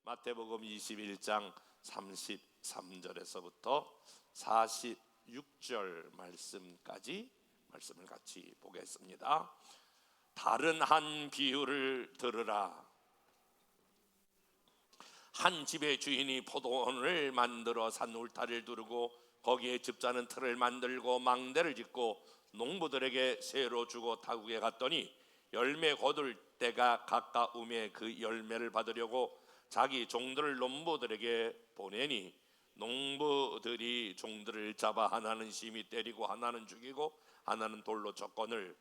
마태복음 21장 33절에서부터 46절 말씀까지 말씀을 같이 보겠습니다. 다른 한 비유를 들으라. 한 집의 주인이 포도원을 만들어 산 울타리를 두르고 거기에 집자는 틀을 만들고 망대를 짓고 농부들에게 새로 주고 타국에 갔더니 열매 거둘 때가 가까움에 그 열매를 받으려고 자기 종들을 농부들에게 보내니 농부들이 종들을 잡아 하나는 심히 때리고 하나는 죽이고 하나는 돌로 쳤거늘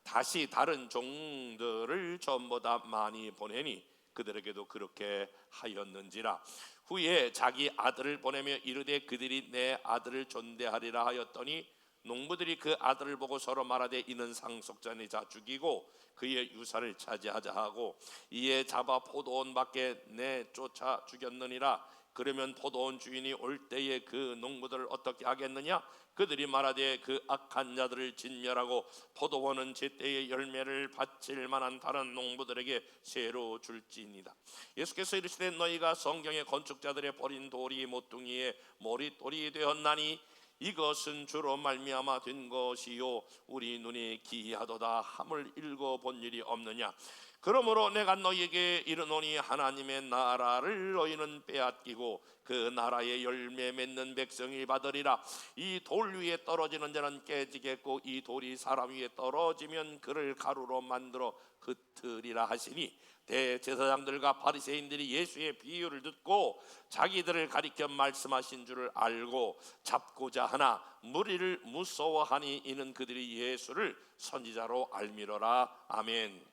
다시 다른 종들을 전보다 많이 보내니 그들에게도 그렇게 하였는지라. 후에 자기 아들을 보내며 이르되 그들이 내 아들을 존대하리라 하였더니 농부들이 그 아들을 보고 서로 말하되 이는 상속자니자 죽이고 그의 유산을 차지하자 하고 이에 잡아 포도원 밖에 내쫓아 죽였느니라. 그러면 포도원 주인이 올 때에 그 농부들을 어떻게 하겠느냐? 그들이 말하되 그 악한 자들을 진멸하고 포도원은 제때의 열매를 바칠 만한 다른 농부들에게 새로 줄지니라. 예수께서 이르시되 너희가 성경의 건축자들의 버린 돌이 모퉁이의 머릿돌이 되었나니 이것은 주로 말미암아 된 것이요 우리 눈이 기이하도다 함을 읽어본 일이 없느냐. 그러므로 내가 너희에게 이르노니 하나님의 나라를 너희는 빼앗기고 그 나라의 열매 맺는 백성이 받으리라. 이 돌 위에 떨어지는 자는 깨지겠고 이 돌이 사람 위에 떨어지면 그를 가루로 만들어 흩으리라 하시니 대제사장들과 바리새인들이 예수의 비유를 듣고 자기들을 가리켜 말씀하신 줄을 알고 잡고자 하나 무리를 무서워하니 이는 그들이 예수를 선지자로 알미러라. 아멘.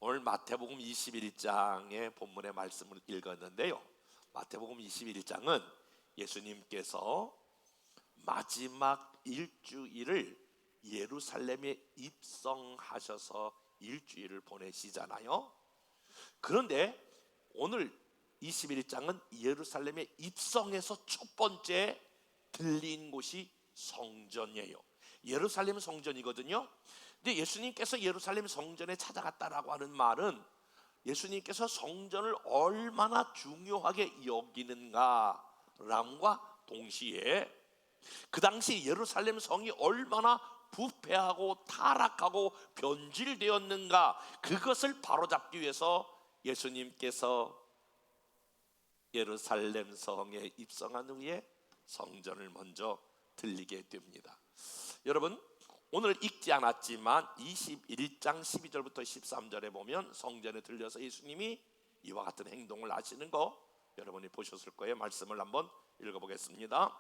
오늘 마태복음 21장의 본문의 말씀을 읽었는데요, 마태복음 21장은 예수님께서 마지막 일주일을 예루살렘에 입성하셔서 일주일을 보내시잖아요. 그런데 오늘 21장은 예루살렘에 입성해서 첫 번째 들린 곳이 성전이에요. 예루살렘 성전이거든요. 근데 예수님께서 예루살렘 성전에 찾아갔다라고 하는 말은 예수님께서 성전을 얼마나 중요하게 여기는가랑과 동시에 그 당시 예루살렘 성이 얼마나 부패하고 타락하고 변질되었는가, 그것을 바로잡기 위해서 예수님께서 예루살렘 성에 입성한 후에 성전을 먼저 들리게 됩니다. 여러분, 오늘 읽지 않았지만 21장 12절부터 13절에 보면 성전에 들려서 예수님이 이와 같은 행동을 하시는 거 여러분이 보셨을 거예요. 말씀을 한번 읽어보겠습니다.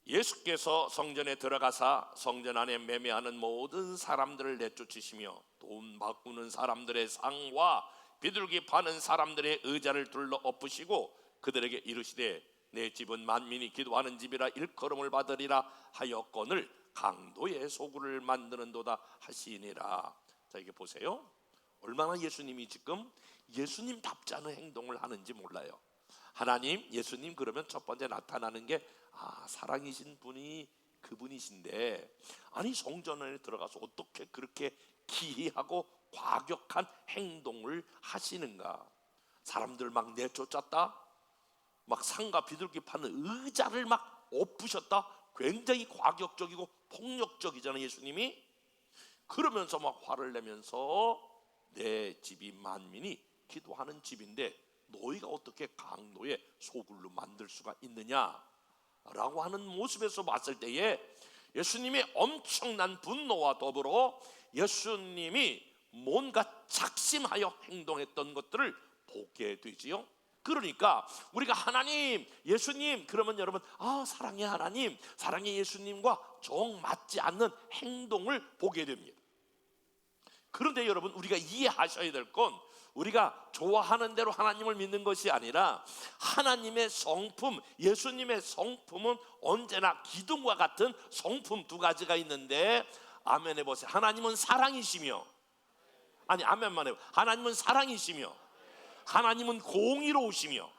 예수께서 성전에 들어가사 성전 안에 매매하는 모든 사람들을 내쫓으시며 돈 바꾸는 사람들의 상과 비둘기 파는 사람들의 의자를 둘러 엎으시고 그들에게 이르시되 내 집은 만민이 기도하는 집이라 일컬음을 받으리라 하였거늘 강도의 소굴을 만드는도다 하시니라. 자, 이게 보세요. 얼마나 예수님이 지금 예수님답지 않은 행동을 하는지 몰라요. 하나님, 예수님 그러면 첫 번째 나타나는 게 사랑이신 분이 그분이신데, 아니 성전에 들어가서 어떻게 그렇게 기이하고 과격한 행동을 하시는가? 사람들 막 내쫓았다, 막 상과 비둘기 파는 의자를 막 엎으셨다. 굉장히 과격적이고 폭력적이잖아요, 예수님이. 그러면서 막 화를 내면서 내 집이 만민이 기도하는 집인데 너희가 어떻게 강도의 소굴로 만들 수가 있느냐라고 하는 모습에서 봤을 때에 예수님의 엄청난 분노와 더불어 예수님이 뭔가 작심하여 행동했던 것들을 보게 되지요. 그러니까 우리가 하나님, 예수님 그러면 여러분 사랑의 하나님, 사랑의 예수님과 정 맞지 않는 행동을 보게 됩니다. 그런데 여러분, 우리가 이해하셔야 될 건 우리가 좋아하는 대로 하나님을 믿는 것이 아니라 하나님의 성품, 예수님의 성품은 언제나 기둥과 같은 성품 두 가지가 있는데, 아멘 해보세요. 하나님은 사랑이시며, 아니 아멘만 해보세요. 하나님은 사랑이시며 하나님은 공의로우시며,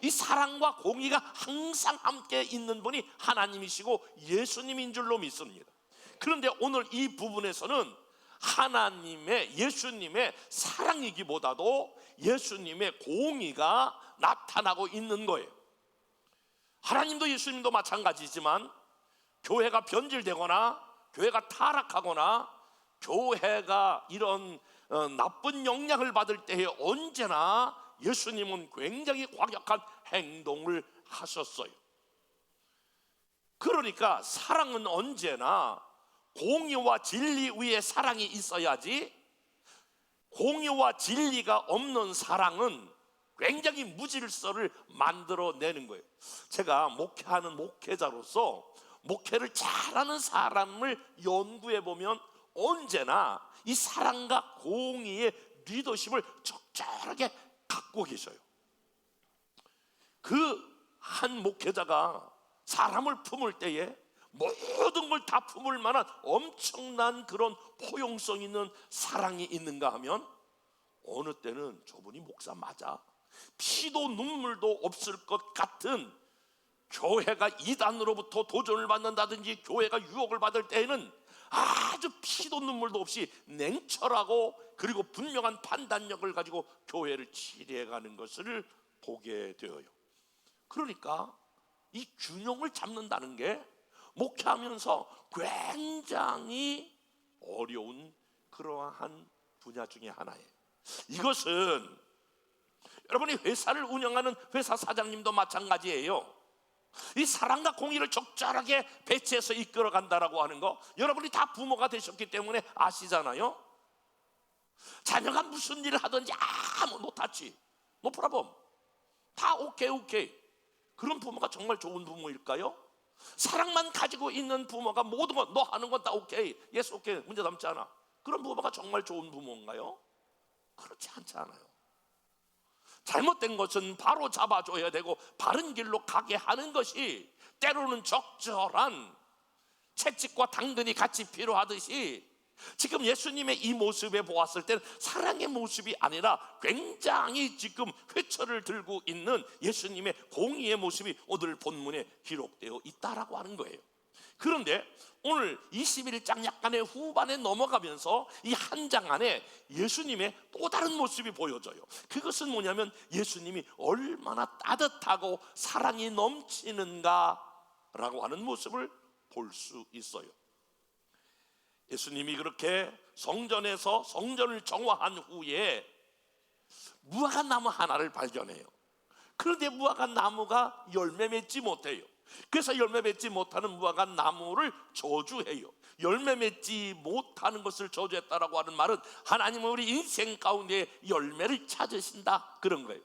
이 사랑과 공의가 항상 함께 있는 분이 하나님이시고 예수님인 줄로 믿습니다. 그런데 오늘 이 부분에서는 하나님의 예수님의 사랑이기보다도 예수님의 공의가 나타나고 있는 거예요. 하나님도 예수님도 마찬가지지만 교회가 변질되거나 교회가 타락하거나 교회가 이런 나쁜 영향을 받을 때에 언제나 예수님은 굉장히 과격한 행동을 하셨어요. 그러니까 사랑은 언제나 공의와 진리 위에 사랑이 있어야지, 공의와 진리가 없는 사랑은 굉장히 무질서를 만들어내는 거예요. 제가 목회하는 목회자로서 목회를 잘하는 사람을 연구해 보면 언제나 이 사랑과 공의의 리더십을 적절하게 갖고 계셔요. 그 한 목회자가 사람을 품을 때에 모든 걸 다 품을 만한 엄청난 그런 포용성 있는 사랑이 있는가 하면, 어느 때는 저분이 목사 맞아 피도 눈물도 없을 것 같은, 교회가 이단으로부터 도전을 받는다든지 교회가 유혹을 받을 때에는 아주 피도 눈물도 없이 냉철하고 그리고 분명한 판단력을 가지고 교회를 치료해가는 것을 보게 되어요. 그러니까 이 균형을 잡는다는 게 목회하면서 굉장히 어려운 그러한 분야 중에 하나예요. 이것은 여러분이 회사를 운영하는 회사 사장님도 마찬가지예요. 이 사랑과 공의를 적절하게 배치해서 이끌어 간다라고 하는 거, 여러분이 다 부모가 되셨기 때문에 아시잖아요. 자녀가 무슨 일을 하든지 노 타치, 노 프라범, 다 오케이. 그런 부모가 정말 좋은 부모일까요? 사랑만 가지고 있는 부모가 모든 거 너 하는 건 다 오케이, 예스 오케이, 문제 남지 않아, 그런 부모가 정말 좋은 부모인가요? 그렇지 않잖아요. 잘못된 것은 바로 잡아줘야 되고 바른 길로 가게 하는 것이 때로는 적절한 채찍과 당근이 같이 필요하듯이, 지금 예수님의 이 모습에 보았을 때는 사랑의 모습이 아니라 굉장히 지금 회초를 들고 있는 예수님의 공의의 모습이 오늘 본문에 기록되어 있다라고 하는 거예요. 그런데 오늘 21장 약간의 후반에 넘어가면서 이 한 장 안에 예수님의 또 다른 모습이 보여져요. 그것은 뭐냐면 예수님이 얼마나 따뜻하고 사랑이 넘치는가 라고 하는 모습을 볼 수 있어요. 예수님이 그렇게 성전에서 성전을 정화한 후에 무화과 나무 하나를 발견해요. 그런데 무화과 나무가 열매 맺지 못해요. 그래서 열매 맺지 못하는 무화과 나무를 저주해요. 열매 맺지 못하는 것을 저주했다라고 하는 말은 하나님은 우리 인생 가운데 열매를 찾으신다, 그런 거예요.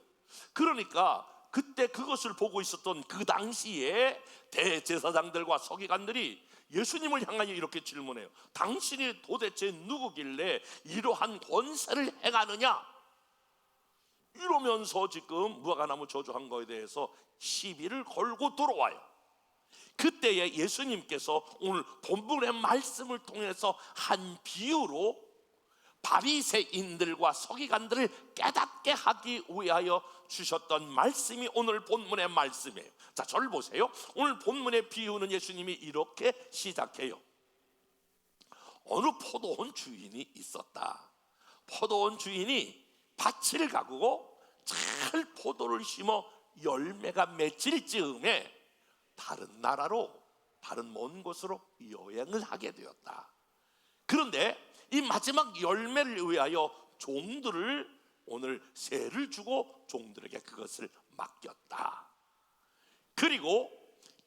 그러니까 그때 그것을 보고 있었던 그 당시에 대제사장들과 서기관들이 예수님을 향하여 이렇게 질문해요. 당신이 도대체 누구길래 이러한 권세를 행하느냐? 이러면서 지금 무화과나무 저주한 거에 대해서 시비를 걸고 들어와요. 그때에 예수님께서 오늘 본문의 말씀을 통해서 한 비유로 바리새인들과 서기관들을 깨닫게 하기 위하여 주셨던 말씀이 오늘 본문의 말씀이에요. 자, 저를 보세요. 오늘 본문의 비유는 예수님이 이렇게 시작해요. 어느 포도원 주인이 있었다. 포도원 주인이 밭을 가꾸고 잘 포도를 심어 열매가 맺힐 즈음에 다른 나라로, 다른 먼 곳으로 여행을 하게 되었다. 그런데 이 마지막 열매를 위하여 종들을 오늘 세를 주고 종들에게 그것을 맡겼다. 그리고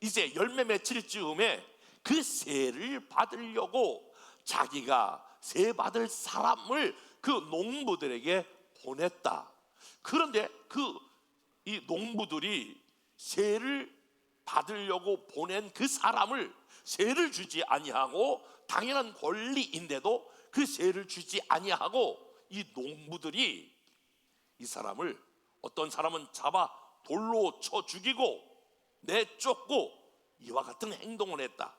이제 열매 맺힐 즈음에 그 세를 받으려고 자기가 세 받을 사람을 그 농부들에게 보냈다. 그런데 이 농부들이 세를 받으려고 보낸 그 사람을 세를 주지 아니하고, 당연한 권리인데도 그 세를 주지 아니하고, 이 농부들이 이 사람을, 어떤 사람은 잡아 돌로 쳐 죽이고 내쫓고 이와 같은 행동을 했다.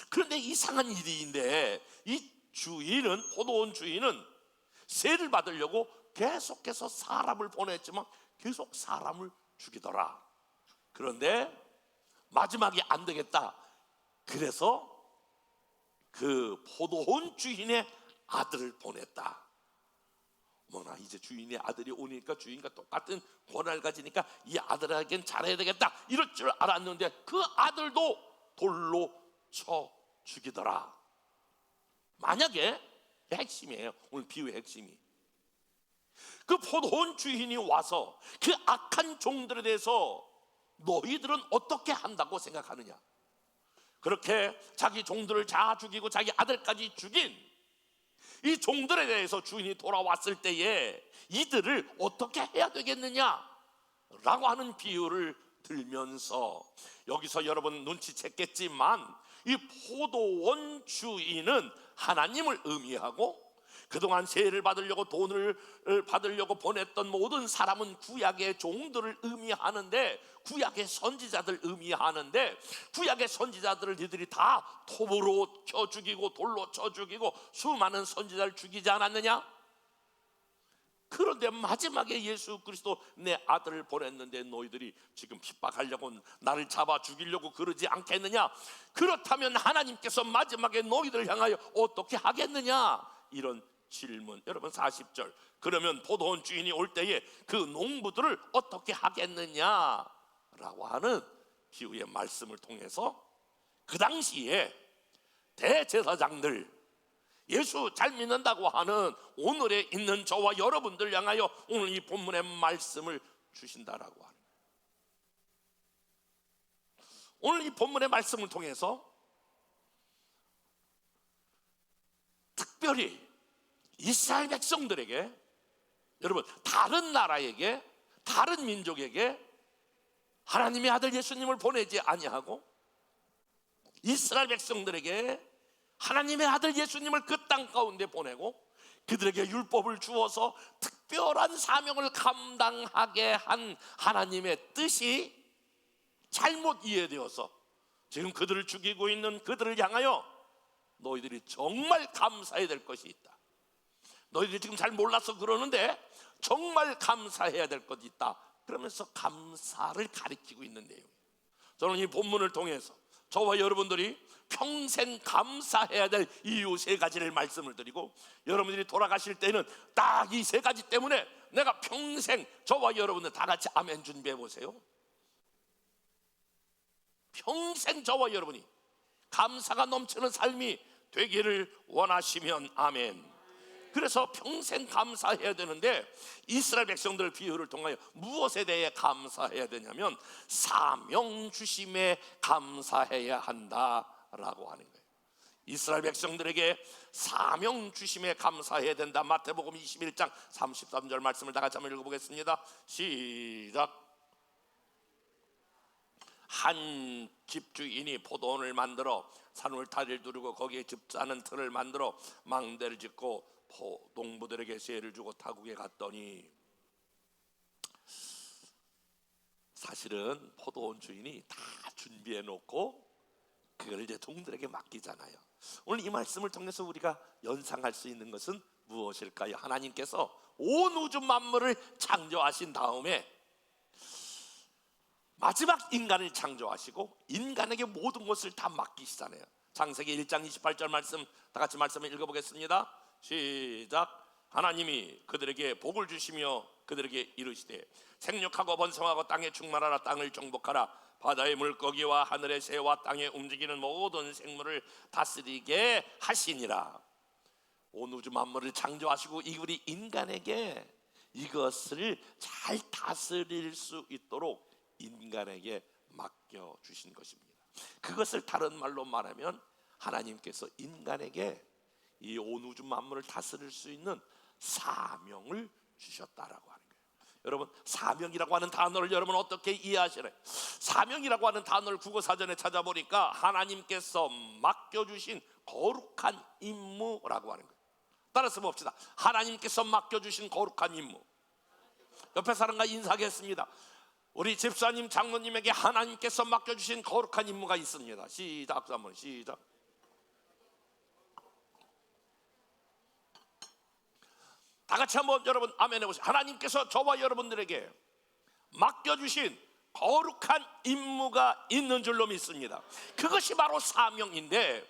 그런데 이상한 일인데 이 주인은, 포도원 주인은 세를 받으려고 계속해서 사람을 보냈지만 계속 사람을 죽이더라. 그런데 마지막에 안 되겠다. 그래서 그 포도원 주인의 아들을 보냈다. 뭐나 이제 주인의 아들이 오니까 주인과 똑같은 권한을 가지니까 이 아들에겐 잘해야 되겠다 이럴 줄 알았는데 그 아들도 돌로 쳐 죽이더라. 만약에 핵심이에요. 오늘 비유의 핵심이 그 포도원 주인이 와서 그 악한 종들에 대해서 너희들은 어떻게 한다고 생각하느냐? 그렇게 자기 종들을 다 죽이고 자기 아들까지 죽인 이 종들에 대해서 주인이 돌아왔을 때에 이들을 어떻게 해야 되겠느냐 라고 하는 비유를 들면서 여기서 여러분 눈치챘겠지만 이 포도원 주인은 하나님을 의미하고 그동안 세를 받으려고 돈을 받으려고 보냈던 모든 사람은 구약의 종들을 의미하는데 구약의 선지자들 의미하는데 구약의 선지자들을 니들이 다 톱으로 쳐 죽이고 돌로 쳐 죽이고 수많은 선지자를 죽이지 않았느냐? 그런데 마지막에 예수 그리스도 내 아들을 보냈는데 너희들이 지금 핍박하려고 나를 잡아 죽이려고 그러지 않겠느냐? 그렇다면 하나님께서 마지막에 너희들을 향하여 어떻게 하겠느냐? 이런 질문. 여러분 40절 그러면 포도원 주인이 올 때에 그 농부들을 어떻게 하겠느냐 라고 하는 비유의 말씀을 통해서 그 당시에 대제사장들 예수 잘 믿는다고 하는 오늘에 있는 저와 여러분들 향하여 오늘 이 본문의 말씀을 주신다라고 하는 거예요. 오늘 이 본문의 말씀을 통해서 특별히 이스라엘 백성들에게 여러분 다른 나라에게 다른 민족에게 하나님의 아들 예수님을 보내지 아니하고 이스라엘 백성들에게 하나님의 아들 예수님을 그 땅 가운데 보내고 그들에게 율법을 주어서 특별한 사명을 감당하게 한 하나님의 뜻이 잘못 이해되어서 지금 그들을 죽이고 있는 그들을 향하여 너희들이 정말 감사해야 될 것이 있다. 너희들이 지금 잘 몰라서 그러는데 정말 감사해야 될 것이 있다. 그러면서 감사를 가리키고 있는 내용이에요. 저는 이 본문을 통해서 저와 여러분들이 평생 감사해야 될 이유 3가지를 말씀을 드리고 여러분들이 돌아가실 때는 딱 이 3가지 때문에 내가 평생 저와 여러분들 다 같이 아멘 준비해 보세요. 평생 저와 여러분이 감사가 넘치는 삶이 되기를 원하시면 아멘. 그래서 평생 감사해야 되는데 이스라엘 백성들 비유를 통하여 무엇에 대해 감사해야 되냐면 사명 주심에 감사해야 한다라고 하는 거예요. 이스라엘 백성들에게 사명 주심에 감사해야 된다. 마태복음 21장 33절 말씀을 다 같이 한번 읽어보겠습니다. 시작. 한 집주인이 포도원을 만들어 산울타리를 두르고 거기에 즙자는 틀을 만들어 망대를 짓고 농부들에게 세를 주고 타국에 갔더니 사실은 포도원 주인이 다 준비해 놓고 그걸 이제 종들에게 맡기잖아요. 오늘 이 말씀을 통해서 우리가 연상할 수 있는 것은 무엇일까요? 하나님께서 온 우주 만물을 창조하신 다음에 마지막 인간을 창조하시고 인간에게 모든 것을 다 맡기시잖아요. 창세기 1장 28절 말씀 다 같이 말씀을 읽어보겠습니다. 시작. 하나님이 그들에게 복을 주시며 그들에게 이르시되 생육하고 번성하고 땅에 충만하라. 땅을 정복하라. 바다의 물고기와 하늘의 새와 땅에 움직이는 모든 생물을 다스리게 하시니라. 온 우주 만물을 창조하시고 우리 인간에게 이것을 잘 다스릴 수 있도록 인간에게 맡겨주신 것입니다. 그것을 다른 말로 말하면 하나님께서 인간에게 이 온 우주 만물을 다스릴 수 있는 사명을 주셨다라고 하는 거예요. 여러분 사명이라고 하는 단어를 여러분 어떻게 이해하시나요? 사명이라고 하는 단어를 국어사전에 찾아보니까 하나님께서 맡겨주신 거룩한 임무라고 하는 거예요. 따라서 봅시다. 하나님께서 맡겨주신 거룩한 임무. 옆에 사람과 인사하겠습니다. 우리 집사님 장로님에게 하나님께서 맡겨주신 거룩한 임무가 있습니다. 시작. 한번 시작. 다 같이 한번 여러분 아멘 해보세요. 하나님께서 저와 여러분들에게 맡겨주신 거룩한 임무가 있는 줄로 믿습니다. 그것이 바로 사명인데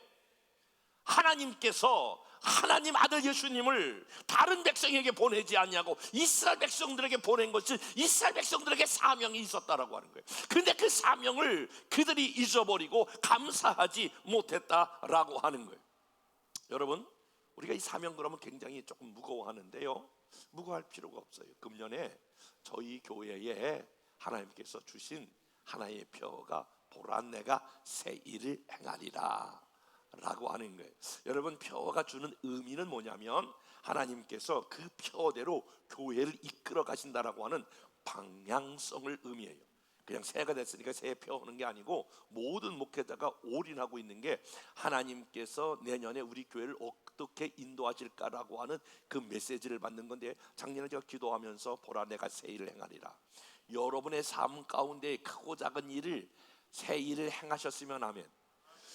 하나님께서 하나님 아들 예수님을 다른 백성에게 보내지 아니하고 이스라엘 백성들에게 보낸 것이 이스라엘 백성들에게 사명이 있었다라고 하는 거예요. 그런데 그 사명을 그들이 잊어버리고 감사하지 못했다라고 하는 거예요. 여러분, 우리가 이 사명 그러면 굉장히 조금 무거워하는데요, 무거워할 필요가 없어요. 금년에 저희 교회에 하나님께서 주신 하나의 표어가 보라 내가 새 일을 행하리라 라고 하는 거예요. 여러분, 표어가 주는 의미는 뭐냐면 하나님께서 그 표어대로 교회를 이끌어 가신다라고 하는 방향성을 의미해요. 그냥 새해가 됐으니까 새해 펴오는 게 아니고 모든 목회자가 올인하고 있는 게 하나님께서 내년에 우리 교회를 어떻게 인도하실까라고 하는 그 메시지를 받는 건데, 작년에 제가 기도하면서 보라 내가 새 일을 행하리라, 여러분의 삶 가운데 크고 작은 일을 새 일을 행하셨으면 하면.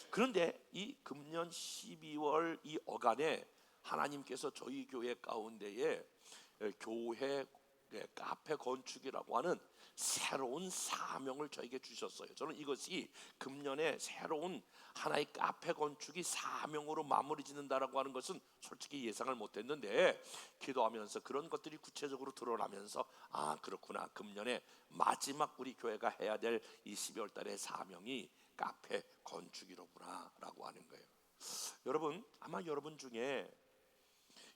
그런데 이 금년 12월 이 어간에 하나님께서 저희 교회 가운데에 교회 카페 건축이라고 하는 새로운 사명을 저에게 주셨어요. 저는 이것이 금년에 새로운 하나의 카페 건축이 사명으로 마무리 짓는다라고 하는 것은 솔직히 예상을 못했는데, 기도하면서 그런 것들이 구체적으로 드러나면서 아, 그렇구나, 금년에 마지막 우리 교회가 해야 될 이 12월 달의 사명이 카페 건축이로구나 라고 하는 거예요. 여러분, 아마 여러분 중에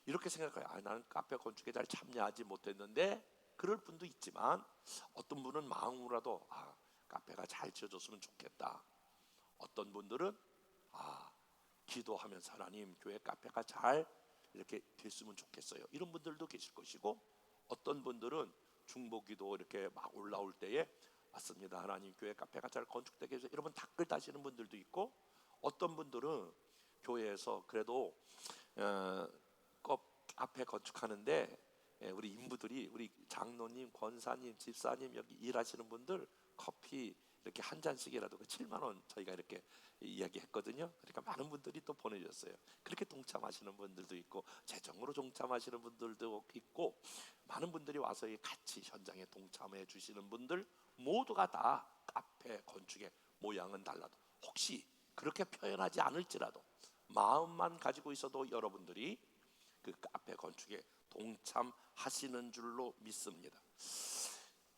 이렇게 생각해요. 아, 나는 카페 건축에 잘 참여하지 못했는데, 그럴 분도 있지만 어떤 분은 마음으로라도 아, 카페가 잘 지어졌으면 좋겠다. 어떤 분들은 아, 기도하면서 하나님 교회 카페가 잘 이렇게 됐으면 좋겠어요. 이런 분들도 계실 것이고, 어떤 분들은 중보기도 이렇게 막 올라올 때에 맞습니다, 하나님 교회 카페가 잘 건축되게 해서 여러분 댓글 다시는 분들도 있고, 어떤 분들은 교회에서 그래도 꼭 카페 건축하는데 우리 인부들이, 우리 장로님, 권사님, 집사님, 여기 일하시는 분들 커피 이렇게 한 잔씩이라도 7만 원 저희가 이렇게 이야기했거든요. 그러니까 많은 분들이 또 보내주셨어요. 그렇게 동참하시는 분들도 있고 재정으로 동참하시는 분들도 있고, 많은 분들이 와서 같이 현장에 동참해 주시는 분들 모두가 다 카페 건축의 모양은 달라도 혹시 그렇게 표현하지 않을지라도 마음만 가지고 있어도 여러분들이 그 카페 건축에 동참하시는 줄로 믿습니다.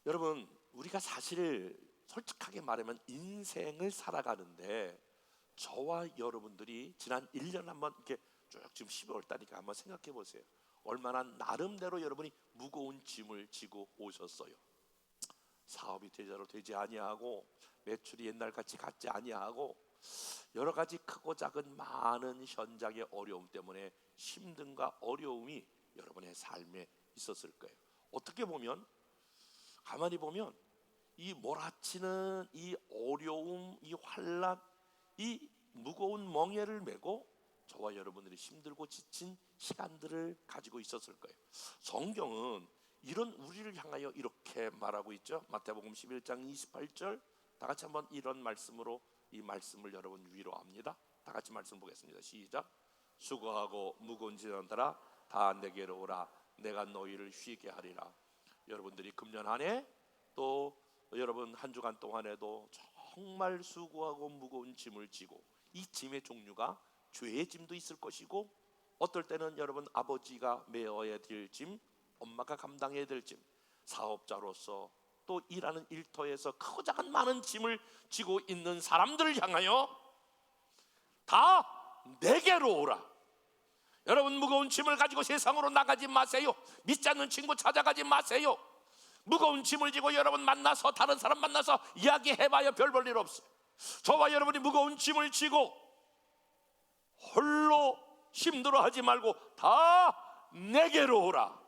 여러분, 우리가 사실 솔직하게 말하면 인생을 살아가는데 저와 여러분들이 지난 1년 한번 이렇게 쭉 지금 12월 달이니까 한번 생각해 보세요. 얼마나 나름대로 여러분이 무거운 짐을 지고 오셨어요. 사업이 제대로 되지 아니하고 매출이 옛날같이 같지 아니하고 여러 가지 크고 작은 많은 현장의 어려움 때문에 힘듦과 어려움이 여러분의 삶에 있었을 거예요. 어떻게 보면, 가만히 보면 이 몰아치는 이 어려움, 이 환난, 이 무거운 멍에를 메고 저와 여러분들이 힘들고 지친 시간들을 가지고 있었을 거예요. 성경은 이런 우리를 향하여 이렇게 말하고 있죠. 마태복음 11장 28절, 다 같이 한번 이런 말씀으로 이 말씀을 여러분 위로합니다. 다 같이 말씀 보겠습니다. 시작. 수고하고 무거운 짐들아 다 내게로 오라, 내가 너희를 쉬게 하리라. 여러분들이 금년 한 해 또 여러분 한 주간 동안에도 정말 수고하고 무거운 짐을 지고, 이 짐의 종류가 죄의 짐도 있을 것이고, 어떨 때는 여러분 아버지가 메어야 될 짐, 엄마가 감당해야 될 짐, 사업자로서 또 일하는 일터에서 크고 작은 많은 짐을 지고 있는 사람들을 향하여 다 내게로 오라. 여러분, 무거운 짐을 가지고 세상으로 나가지 마세요. 믿지 않는 친구 찾아가지 마세요. 무거운 짐을 지고 여러분 만나서, 다른 사람 만나서 이야기해봐야 별 볼 일 없어요. 저와 여러분이 무거운 짐을 지고 홀로 힘들어하지 말고 다 내게로 오라.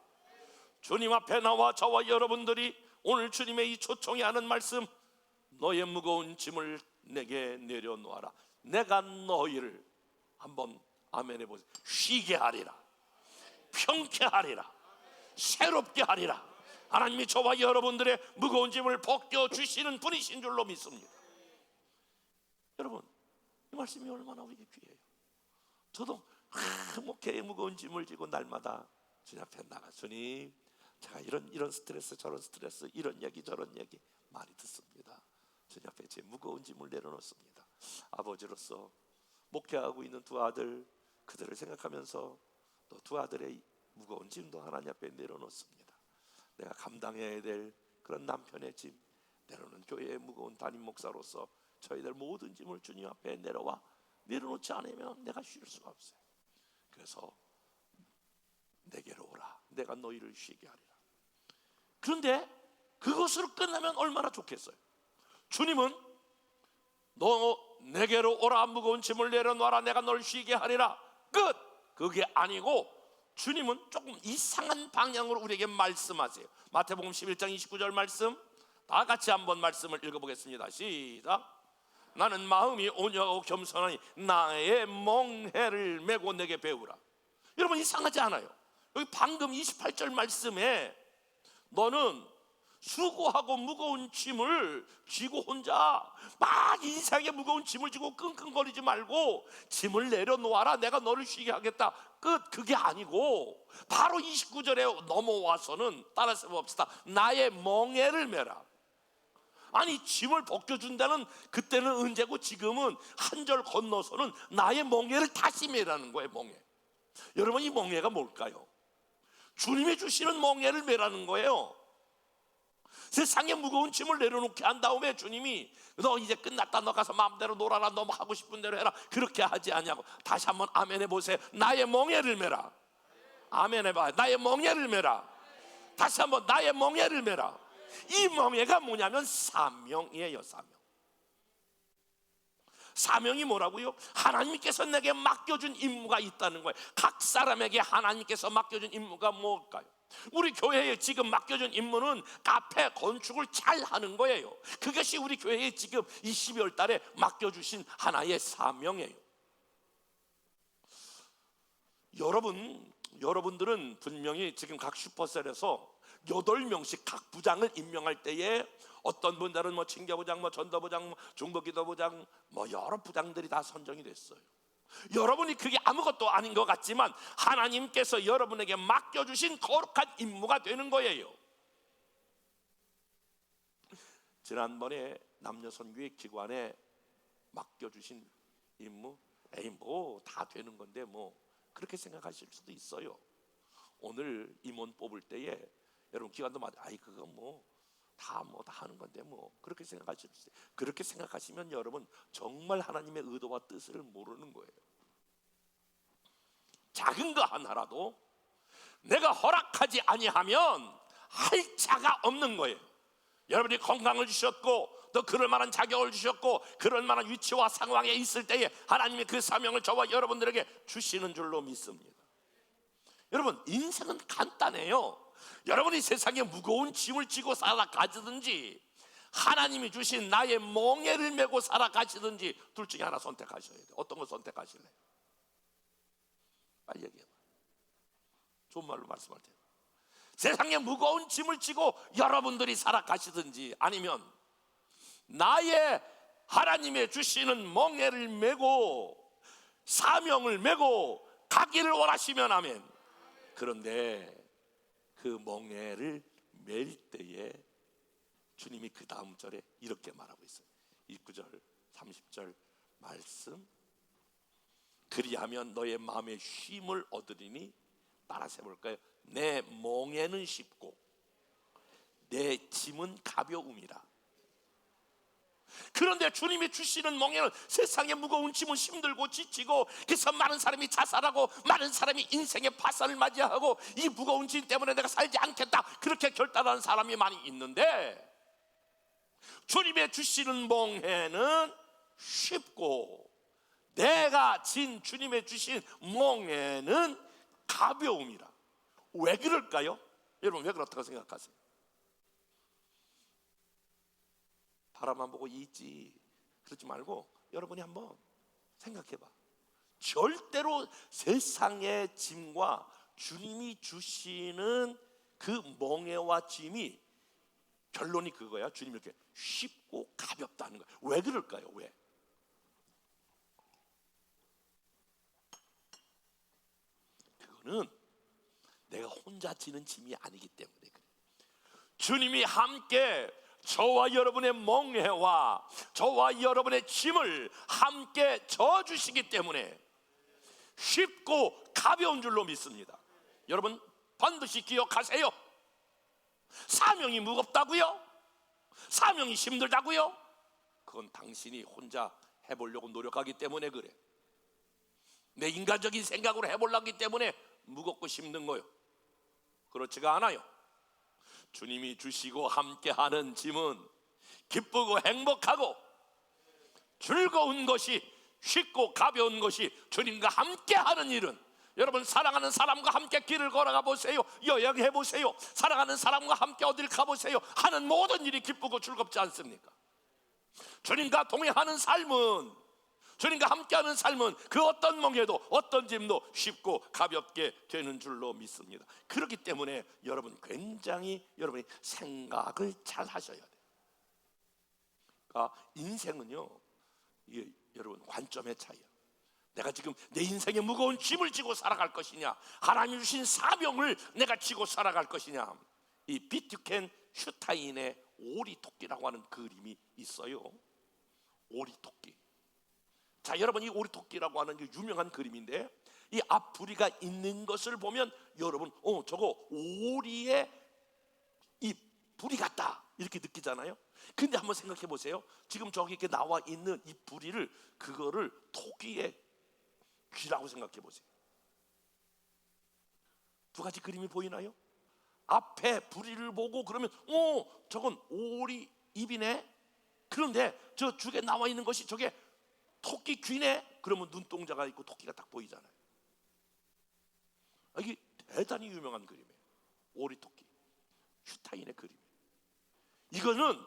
주님 앞에 나와 저와 여러분들이 오늘 주님의 이 초청이 하는 말씀, 너의 무거운 짐을 내게 내려놓아라. 내가 너희를 한번 아멘 해보세요. 쉬게 하리라, 평쾌하리라, 새롭게 하리라. 하나님이 저와 여러분들의 무거운 짐을 벗겨주시는 분이신 줄로 믿습니다. 여러분, 이 말씀이 얼마나 우리에게 귀해요. 저도 목회에 무거운 짐을 지고 날마다 주님 앞에 나가, 주님 제가 이런 스트레스 저런 스트레스, 이런 얘기 저런 얘기 많이 듣습니다. 주님 앞에 제 무거운 짐을 내려놓습니다. 아버지로서 목회하고 있는 두 아들, 그들을 생각하면서 또 두 아들의 무거운 짐도 하나님 앞에 내려놓습니다. 내가 감당해야 될 그런 남편의 짐, 때로는 교회의 무거운 담임 목사로서 저희들 모든 짐을 주님 앞에 내려놓지 않으면 내가 쉴 수가 없어요. 그래서 내게로 오라, 내가 너희를 쉬게 하리라. 그런데 그것으로 끝나면 얼마나 좋겠어요. 주님은 너 내게로 오라, 무거운 짐을 내려놓아라, 내가 널 쉬게 하리라, 끝! 그게 아니고 주님은 조금 이상한 방향으로 우리에게 말씀하세요. 마태복음 11장 29절 말씀 다 같이 한번 말씀을 읽어보겠습니다. 시작. 나는 마음이 온유하고 겸손하니 나의 멍에를 메고 내게 배우라. 여러분, 이상하지 않아요? 여기 방금 28절 말씀에 너는 수고하고 무거운 짐을 쥐고 혼자 막 인생의 무거운 짐을 쥐고 끙끙거리지 말고 짐을 내려놓아라, 내가 너를 쉬게 하겠다, 끝. 그게 아니고 바로 29절에 넘어와서는 따라서 봅시다. 나의 멍에를 메라. 아니, 짐을 벗겨준다는 그때는 언제고 지금은 한 절 건너서는 나의 멍에를 다시 메라는 거예요. 멍에. 여러분, 이 멍에가 뭘까요? 주님이 주시는 멍에를 메라는 거예요. 세상에 무거운 짐을 내려놓게 한 다음에 주님이 너 이제 끝났다, 너 가서 마음대로 놀아라, 너 하고 싶은 대로 해라, 그렇게 하지 않냐고. 다시 한번 아멘 해보세요. 나의 멍에를 메라. 아멘 해봐요. 나의 멍에를 메라. 다시 한번 나의 멍에를 메라. 이 멍에가 뭐냐면 사명이에요. 사명이 뭐라고요? 하나님께서 내게 맡겨준 임무가 있다는 거예요. 각 사람에게 하나님께서 맡겨준 임무가 뭘까요? 우리 교회에 지금 맡겨준 임무는 카페 건축을 잘 하는 거예요. 그것이 우리 교회에 지금 이 12월 달에 맡겨주신 하나의 사명이에요. 여러분들은 분명히 지금 각 슈퍼셀에서 8명씩 각 부장을 임명할 때에 어떤 분들은 친교부장, 전도부장, 중보기도부장, 여러 부장들이 다 선정이 됐어요. 여러분이 그게 아무것도 아닌 것 같지만 하나님께서 여러분에게 맡겨주신 거룩한 임무가 되는 거예요. 지난번에 남녀선교회기관에 맡겨주신 임무, 다 되는 건데 그렇게 생각하실 수도 있어요. 오늘 임원 뽑을 때에 여러분 기관도 그거 다 하는 건데 그렇게 생각하실 수 있어요. 그렇게 생각하시면 여러분 정말 하나님의 의도와 뜻을 모르는 거예요. 작은 거 하나라도 내가 허락하지 아니하면 할 자가 없는 거예요. 여러분이 건강을 주셨고 또 그럴 만한 자격을 주셨고 그럴 만한 위치와 상황에 있을 때에 하나님이 그 사명을 저와 여러분들에게 주시는 줄로 믿습니다. 여러분, 인생은 간단해요. 여러분이 세상에 무거운 짐을 지고 살아가시든지 하나님이 주신 나의 멍에를 메고 살아가시든지 둘 중에 하나 선택하셔야 돼요. 어떤 걸 선택하실래요? 빨리 얘기해봐. 좋은 말로 말씀할 테니까. 세상에 무거운 짐을 지고 여러분들이 살아가시든지 아니면 나의 하나님의 주시는 멍에를 메고 사명을 메고 가기를 원하시면 아멘. 그런데 그 멍에를 맬 때에 주님이 그 다음 절에 이렇게 말하고 있어요. 29절 30절 말씀, 그리하면 너의 마음에 쉼을 얻으리니, 따라서 해볼까요? 내 멍에는 쉽고 내 짐은 가벼움이라. 그런데 주님이 주시는 멍에는 세상의 무거운 짐은 힘들고 지치고, 그래서 많은 사람이 자살하고 많은 사람이 인생의 파산을 맞이하고 이 무거운 짐 때문에 내가 살지 않겠다 그렇게 결단하는 사람이 많이 있는데, 주님의 주시는 멍에는 쉽고 내가 진 주님의 주신 멍에는 가벼움이라. 왜 그럴까요? 여러분, 왜 그렇다고 생각하세요? 바라만 보고 있지 그러지 말고 여러분이 한번 생각해봐. 절대로 세상의 짐과 주님이 주시는 그 멍에와 짐이 결론이 그거야. 주님이 이렇게 쉽고 가볍다는 거야. 왜 그럴까요? 왜? 그거는 내가 혼자 지는 짐이 아니기 때문에 그래. 주님이 함께 저와 여러분의 멍에와 저와 여러분의 짐을 함께 져주시기 때문에 쉽고 가벼운 줄로 믿습니다. 여러분 반드시 기억하세요. 사명이 무겁다고요? 사명이 힘들다고요? 그건 당신이 혼자 해보려고 노력하기 때문에 그래. 내 인간적인 생각으로 해보려고 하기 때문에 무겁고 힘든 거요. 그렇지가 않아요. 주님이 주시고 함께하는 짐은 기쁘고 행복하고 즐거운 것이, 쉽고 가벼운 것이, 주님과 함께하는 일은, 여러분 사랑하는 사람과 함께 길을 걸어가 보세요. 여행해 보세요. 사랑하는 사람과 함께 어딜 가보세요. 하는 모든 일이 기쁘고 즐겁지 않습니까? 주님과 동행하는 삶은, 주님과 함께하는 삶은 그 어떤 멍에도 어떤 짐도 쉽고 가볍게 되는 줄로 믿습니다. 그렇기 때문에 여러분 굉장히 여러분이 생각을 잘 하셔야 돼요. 그러니까 인생은요, 이게 여러분 관점의 차이야. 내가 지금 내 인생에 무거운 짐을 지고 살아갈 것이냐, 하나님이 주신 사명을 내가 지고 살아갈 것이냐. 이 비트켄 슈타인의 오리토끼라고 하는 그림이 있어요. 오리토끼. 자, 여러분 이 오리토끼라고 하는 유명한 그림인데, 이 앞부리가 있는 것을 보면 여러분 저거 오리의 이 부리 같다 이렇게 느끼잖아요. 근데 한번 생각해 보세요. 지금 저기 이렇게 나와 있는 이 부리를, 그거를 토끼의 귀라고 생각해 보세요. 두 가지 그림이 보이나요? 앞에 부리를 보고 그러면 저건 오리 입이네. 그런데 저 죽에 나와 있는 것이 저게 토끼 귀네. 그러면 눈동자가 있고 토끼가 딱 보이잖아요. 이게 대단히 유명한 그림이에요. 오리토끼 슈타인의 그림. 이거는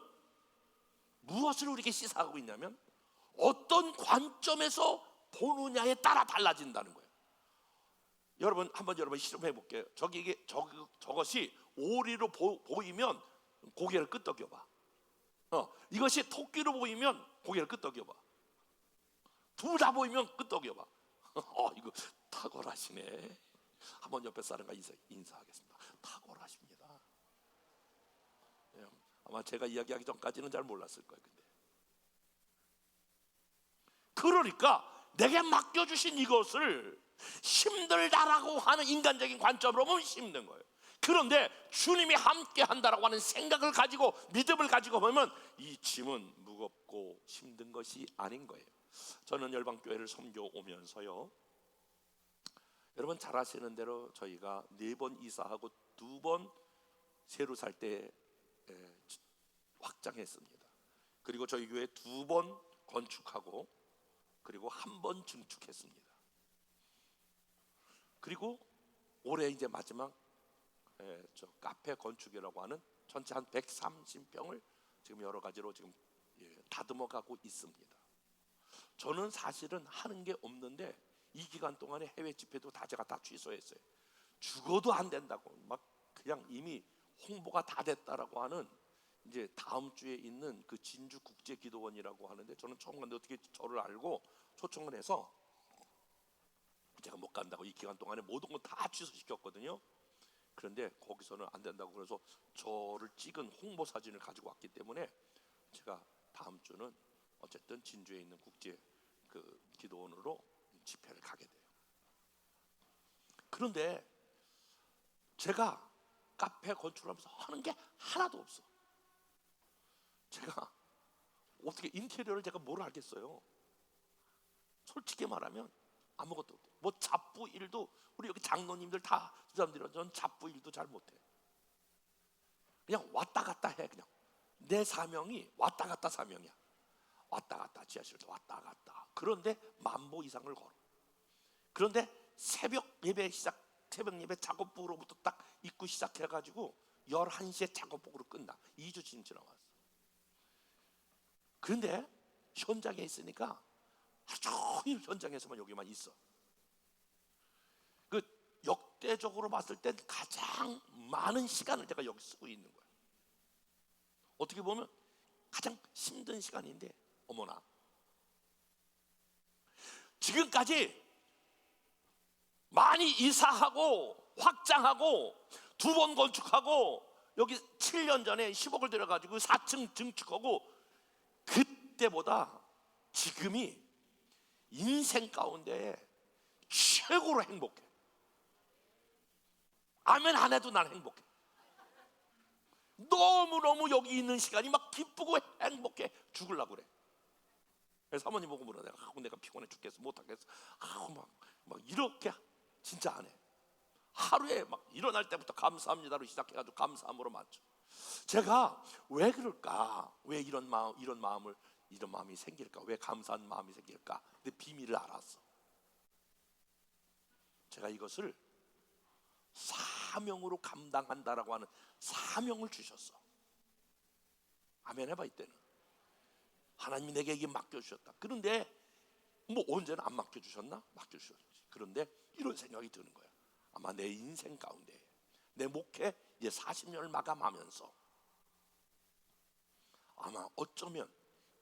무엇을 우리에게 시사하고 있냐면 어떤 관점에서 보느냐에 따라 달라진다는 거예요. 여러분 한번 실험해 볼게요. 저것이 오리로 보이면 고개를 끄덕여 봐. 이것이 토끼로 보이면 고개를 끄덕여 봐. 둘 다 보이면 끄덕여 봐. 이거 탁월하시네. 한번 옆에 사람과 인사하겠습니다. 탁월하십니다. 아마 제가 이야기하기 전까지는 잘 몰랐을 거예요. 근데 그러니까 내게 맡겨주신 이것을 힘들다라고 하는 인간적인 관점으로 보면 힘든 거예요. 그런데 주님이 함께 한다라고 하는 생각을 가지고, 믿음을 가지고 보면 이 짐은 무겁고 힘든 것이 아닌 거예요. 저는 열방교회를 섬겨 오면서요, 여러분 잘 아시는 대로 저희가 4번 이사하고 2번 새로 살 때 확장했습니다. 그리고 저희 교회 2번 건축하고 그리고 1번 증축했습니다. 그리고 올해 이제 마지막 저 카페 건축이라고 하는 전체 한 130평을 지금 여러 가지로 지금 다듬어 가고 있습니다. 저는 사실은 하는 게 없는데 이 기간 동안에 해외 집회도 제가 다 취소했어요. 죽어도 안 된다고 막 그냥 이미 홍보가 다 됐다라고 하는, 이제 다음 주에 있는 그 진주 국제 기도원이라고 하는데, 저는 처음 갔는데 어떻게 저를 알고 초청을 해서 제가 못 간다고 이 기간 동안에 모든 건 다 취소시켰거든요. 그런데 거기서는 안 된다고 그래서 저를 찍은 홍보 사진을 가지고 왔기 때문에 제가 다음 주는 어쨌든 진주에 있는 국제 그 기도원으로 집회를 가게 돼요. 그런데 제가 카페 건축하면서 하는 게 하나도 없어. 제가 어떻게 인테리어를 제가 뭘 알겠어요. 솔직히 말하면 아무것도 없고, 뭐 잡부 일도 우리 여기 장로님들 다 사람들은 전 잡부 일도 잘 못해. 그냥 왔다 갔다 해. 그냥 내 사명이 왔다 갔다 사명이야. 왔다 갔다 지하실도 왔다 갔다. 그런데 10,000보 이상을 걸어. 그런데 새벽 예배 작업부로부터 딱 입구 시작해가지고 11시에 작업복으로 끝나. 2주 지나왔어. 그런데 현장에 있으니까 하루 종일 현장에서만 여기만 있어. 그 역대적으로 봤을 땐 가장 많은 시간을 제가 여기 쓰고 있는 거야. 어떻게 보면 가장 힘든 시간인데, 어머나, 지금까지 많이 이사하고 확장하고 2번 건축하고 여기 7년 전에 10억을 들여가지고 4층 증축하고, 그때보다 지금이 인생 가운데 최고로 행복해. 아멘 안 해도 난 행복해. 너무너무 여기 있는 시간이 막 기쁘고 행복해 죽으려고 그래. 그래서 사모님 보고 물어. 내가 피곤해 죽겠어, 못하겠어. 막 이렇게 진짜 안 해. 하루에 막 일어날 때부터 감사합니다로 시작해가지고 감사함으로 맞죠. 제가 왜 그럴까? 왜 이런 마음이 생길까? 왜 감사한 마음이 생길까? 근데 비밀을 알았어. 제가 이것을 사명으로 감당한다라고 하는 사명을 주셨어. 아멘 해봐. 이때는 하나님이 내게 이게 맡겨주셨다. 그런데 뭐 언제는 안 맡겨주셨나? 맡겨주셨지. 그런데 이런 생각이 드는 거야. 아마 내 인생 가운데 내 목회 이제 40년을 마감하면서 아마 어쩌면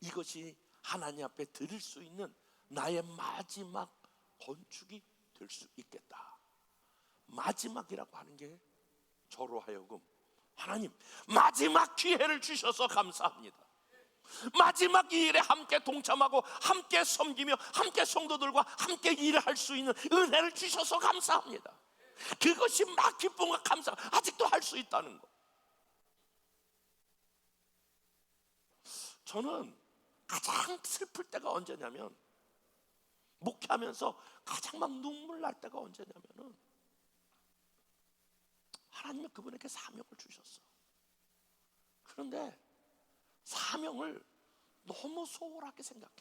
이것이 하나님 앞에 드릴 수 있는 나의 마지막 건축이 될 수 있겠다. 마지막이라고 하는 게 저로 하여금 하나님 마지막 기회를 주셔서 감사합니다. 마지막 이 일에 함께 동참하고 함께 섬기며 함께 성도들과 함께 일을 할 수 있는 은혜를 주셔서 감사합니다. 그것이 막 기쁨과 감사, 아직도 할 수 있다는 거. 저는 가장 슬플 때가 언제냐면, 목회하면서 가장 막 눈물 날 때가 언제냐면은 하나님은 그분에게 사명을 주셨어. 그런데 사명을 너무 소홀하게 생각해.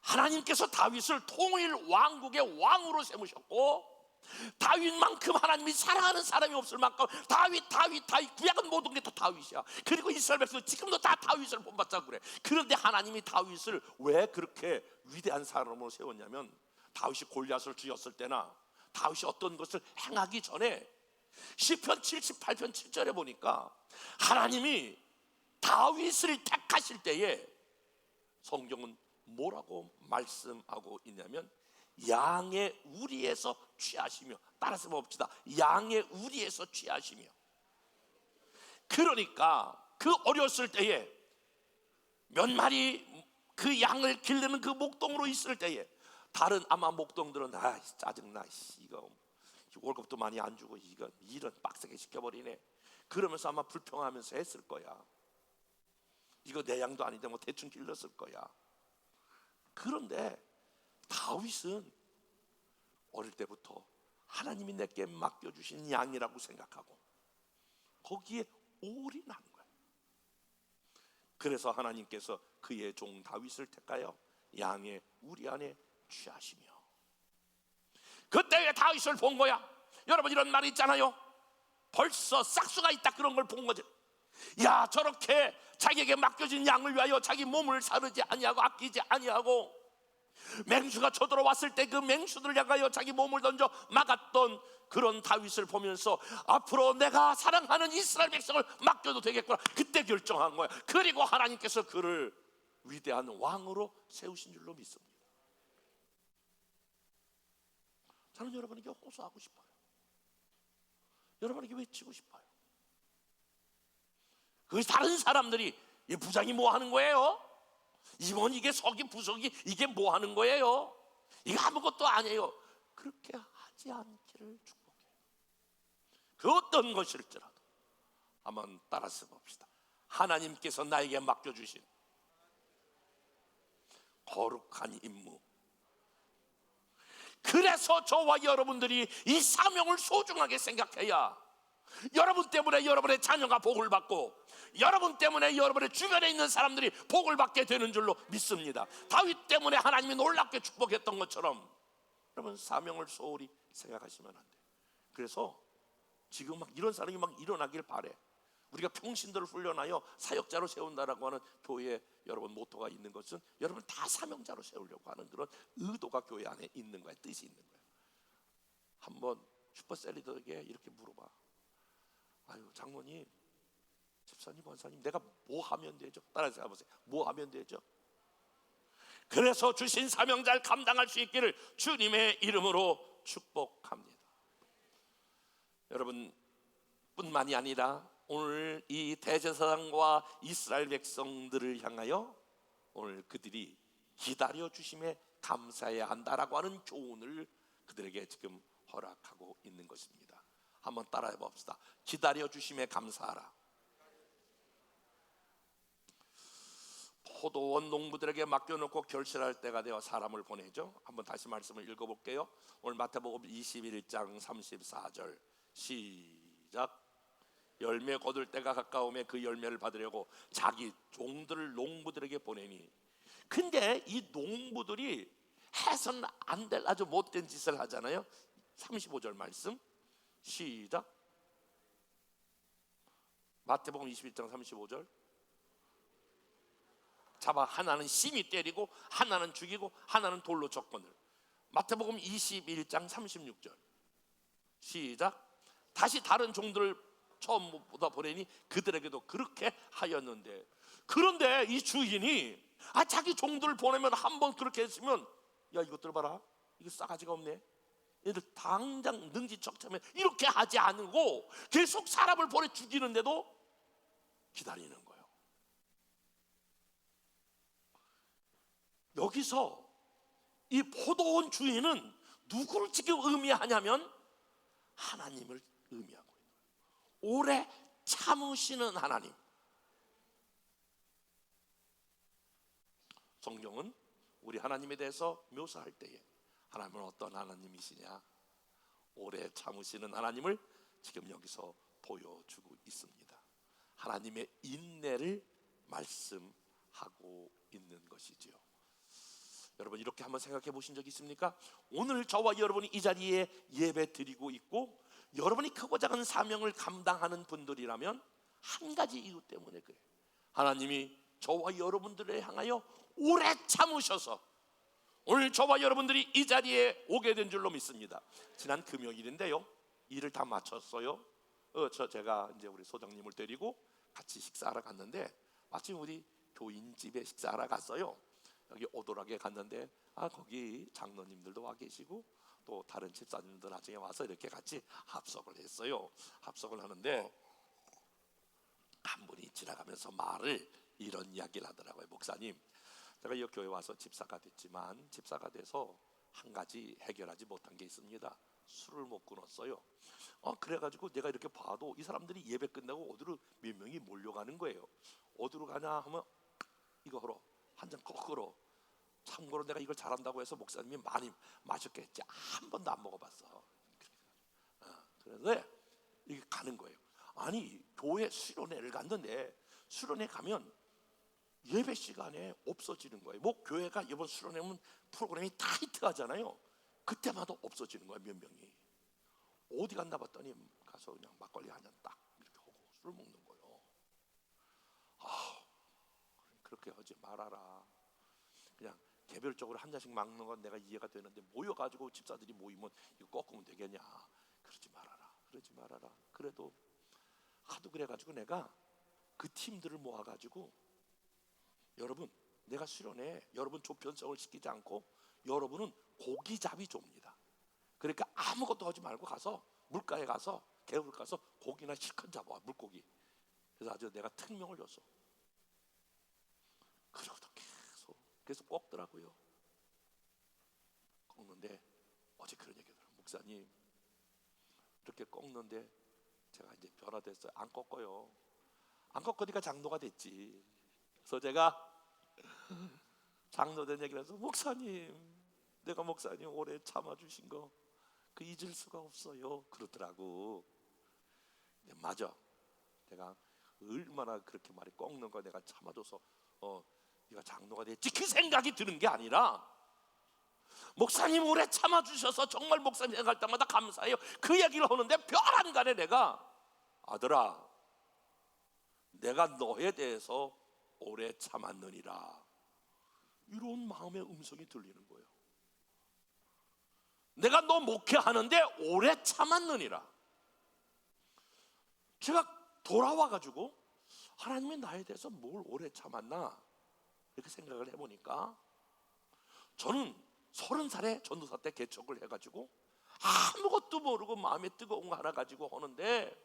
하나님께서 다윗을 통일 왕국의 왕으로 세우셨고, 다윗만큼 하나님이 사랑하는 사람이 없을 만큼 다윗 구약은 모든 게 다 다윗이야. 그리고 이스라엘 백성 지금도 다 다윗을 본받자고 그래. 그런데 하나님이 다윗을 왜 그렇게 위대한 사람으로 세웠냐면, 다윗이 골리앗을 죽였을 때나 다윗이 어떤 것을 행하기 전에 시편 78편 7절에 보니까 하나님이 다윗을 택하실 때에 성경은 뭐라고 말씀하고 있냐면, 양의 우리에서 취하시며, 따라서 봅시다. 양의 우리에서 취하시며. 그러니까 그 어렸을 때에 몇 마리 그 양을 기르는 그 목동으로 있을 때에 다른 아마 목동들은 짜증나, 이거 월급도 많이 안 주고 이거 일은 빡세게 시켜버리네, 그러면서 아마 불평하면서 했을 거야. 이거 내 양도 아닌데 뭐 대충 길렀을 거야. 그런데 다윗은 어릴 때부터 하나님이 내게 맡겨주신 양이라고 생각하고 거기에 올인한 거야. 그래서 하나님께서 그의 종 다윗을 택하여 양의 우리 안에 취하시며, 그때의 다윗을 본 거야. 여러분, 이런 말이 있잖아요. 벌써 싹수가 있다, 그런 걸 본 거죠. 야, 저렇게 자기에게 맡겨진 양을 위하여 자기 몸을 사르지 아니하고 아끼지 아니하고, 맹수가 쳐들어왔을 때 그 맹수들을 향하여 자기 몸을 던져 막았던 그런 다윗을 보면서 앞으로 내가 사랑하는 이스라엘 백성을 맡겨도 되겠구나, 그때 결정한 거야. 그리고 하나님께서 그를 위대한 왕으로 세우신 줄로 믿습니다. 저는 여러분에게 호소하고 싶어요. 여러분에게 외치고 싶어요. 그 다른 사람들이 이 부장이 뭐 하는 거예요? 임원 이게 서기 부석이 이게 뭐 하는 거예요? 이거 아무것도 아니에요. 그렇게 하지 않기를 축복해요. 그 어떤 것일지라도 한번 따라서 봅시다. 하나님께서 나에게 맡겨주신 거룩한 임무, 그래서 저와 여러분들이 이 사명을 소중하게 생각해야 여러분 때문에 여러분의 자녀가 복을 받고, 여러분 때문에 여러분의 주변에 있는 사람들이 복을 받게 되는 줄로 믿습니다. 다윗 때문에 하나님이 놀랍게 축복했던 것처럼 여러분 사명을 소홀히 생각하시면 안 돼요. 그래서 지금 막 이런 사람이 막 일어나길 바래. 우리가 평신도를 훈련하여 사역자로 세운다라고 하는 교회에 여러분 모토가 있는 것은 여러분 다 사명자로 세우려고 하는 그런 의도가 교회 안에 있는 거예요. 뜻이 있는 거예요. 한번 슈퍼셀리더에게 이렇게 물어봐. 아유, 장모님, 집사님, 원사님, 내가 뭐 하면 되죠? 따라서 해보세요. 뭐 하면 되죠? 그래서 주신 사명자를 감당할 수 있기를 주님의 이름으로 축복합니다. 여러분 뿐만이 아니라 오늘 이 대제사장과 이스라엘 백성들을 향하여 오늘 그들이 기다려 주심에 감사해야 한다라고 하는 교훈을 그들에게 지금 허락하고 있는 것입니다. 한번 따라해 봅시다. 기다려 주심에 감사하라. 포도원 농부들에게 맡겨놓고 결실할 때가 되어 사람을 보내죠. 한번 다시 말씀을 읽어볼게요. 오늘 마태복음 21장 34절 시작. 열매 거둘 때가 가까우면 그 열매를 받으려고 자기 종들을 농부들에게 보내니. 근데 이 농부들이 해서는 안 될 아주 못된 짓을 하잖아요. 35절 말씀 시작. 마태복음 21장 35절. 잡아 하나는 심히 때리고 하나는 죽이고 하나는 돌로 쳤거늘. 마태복음 21장 36절 시작. 다시 다른 종들을 처음보다 보내니 그들에게도 그렇게 하였는데. 그런데 이 주인이 자기 종들을 보내면 한 번 그렇게 했으면, 야 이것들 봐라, 이거 싸가지가 없네, 얘들 당장 능지척참해, 이렇게 하지 않고 계속 사람을 보내 죽이는데도 기다리는 거예요. 여기서 이 포도원 주인은 누구를 지금 의미하냐면 하나님을 의미하고 있는 거예요. 오래 참으시는 하나님. 성경은 우리 하나님에 대해서 묘사할 때에 하나님은 어떤 하나님이시냐, 오래 참으시는 하나님을 지금 여기서 보여주고 있습니다. 하나님의 인내를 말씀하고 있는 것이지요. 여러분 이렇게 한번 생각해 보신 적 있습니까? 오늘 저와 여러분이 이 자리에 예배 드리고 있고 여러분이 크고 작은 사명을 감당하는 분들이라면 한 가지 이유 때문에 그래요. 하나님이 저와 여러분들을 향하여 오래 참으셔서 오늘 저와 여러분들이 이 자리에 오게 된 줄로 믿습니다. 지난 금요일인데요, 일을 다 마쳤어요. 제가 이제 우리 소장님을 데리고 같이 식사하러 갔는데 마침 우리 교인 집에 식사하러 갔어요. 여기 오도락에 갔는데 거기 장로님들도 와 계시고 또 다른 집사님들 나중에 와서 이렇게 같이 합석을 했어요. 합석을 하는데 한 분이 지나가면서 말을 이런 이야기를 하더라고요. 목사님, 제가 이 교회 와서 집사가 됐지만 집사가 돼서 한 가지 해결하지 못한 게 있습니다. 술을 못 끊었어요. 그래가지고 내가 이렇게 봐도 이 사람들이 예배 끝나고 어디로 몇 명이 몰려가는 거예요. 어디로 가냐 하면 이거 하러 한 잔 거꾸로. 참고로 내가 이걸 잘한다고 해서 목사님이 많이 마셨겠지, 한 번도 안 먹어봤어. 그래서 이게 가는 거예요. 아니 교회 수련회를 갔는데 수련회 가면 예배 시간에 없어지는 거예요. 뭐 교회가 이번 수련회면 프로그램이 타이트하잖아요. 그때마다 없어지는 거예요. 몇 명이 어디 갔나 봤더니 가서 그냥 막걸리 한 잔 딱 이렇게 하고 술 먹는 거예요. 그렇게 하지 말아라. 그냥 개별적으로 한 잔씩 먹는 건 내가 이해가 되는데 모여가지고 집사들이 모이면 이거 꺾으면 되겠냐. 그러지 말아라. 그러지 말아라. 그래도 하도 그래가지고 내가 그 팀들을 모아가지고, 여러분 내가 수련회 여러분 조편성을 시키지 않고 여러분은 고기잡이 줍니다. 그러니까 아무것도 하지 말고 가서 물가에 가서 개울 가서 고기나 실컷 잡아와, 물고기. 그래서 아주 내가 특명을 줬어. 그러고도 계속 꺾더라고요. 꺾는데 어제 그런 얘기 들어요. 목사님 이렇게 꺾는데 제가 이제 변화됐어요. 안 꺾어요. 안 꺾으니까 장로가 됐지. 그래서 제가 장로된 얘기를 해서 목사님, 내가 목사님 오래 참아주신 거 그 잊을 수가 없어요 그러더라고. 맞아, 내가 얼마나 그렇게 말이 꺾는 거 내가 참아줘서 네가 장로가 됐지, 그 생각이 드는 게 아니라 목사님 오래 참아주셔서 정말 목사님 생각할 때마다 감사해요, 그 얘기를 하는데 벼랑간에 내가 아들아 내가 너에 대해서 오래 참았느니라, 이런 마음의 음성이 들리는 거예요. 내가 너 목회하는데 오래 참았느니라. 제가 돌아와가지고 하나님이 나에 대해서 뭘 오래 참았나 이렇게 생각을 해보니까, 저는 30살에 전도사 때 개척을 해가지고 아무것도 모르고 마음에 뜨거운 거 하나 가지고 하는데,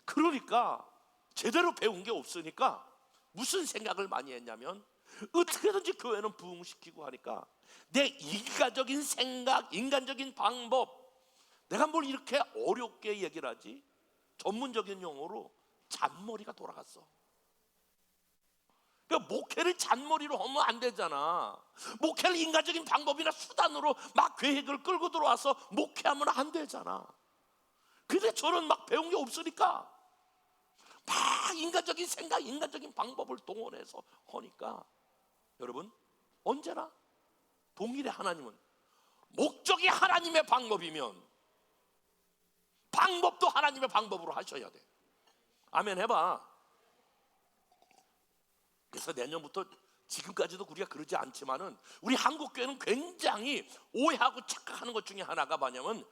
그러니까 제대로 배운 게 없으니까 무슨 생각을 많이 했냐면 어떻게든지 교회는 부흥시키고 하니까 내 인간적인 생각, 인간적인 방법, 내가 뭘 이렇게 어렵게 얘기를 하지? 전문적인 용어로 잔머리가 돌아갔어. 그러니까 목회를 잔머리로 하면 안 되잖아. 목회를 인간적인 방법이나 수단으로 막 계획을 끌고 들어와서 목회하면 안 되잖아. 근데 저는 막 배운 게 없으니까 막 인간적인 생각, 인간적인 방법을 동원해서 하니까, 여러분, 언제나 동일해. 하나님은 목적이 하나님의 방법이면 방법도 하나님의 방법으로 하셔야 돼. 아멘 해봐. 그래서 내년부터, 지금까지도 우리가 그러지 않지만은 우리 한국교회는 굉장히 오해하고 착각하는 것 중에 하나가 뭐냐면,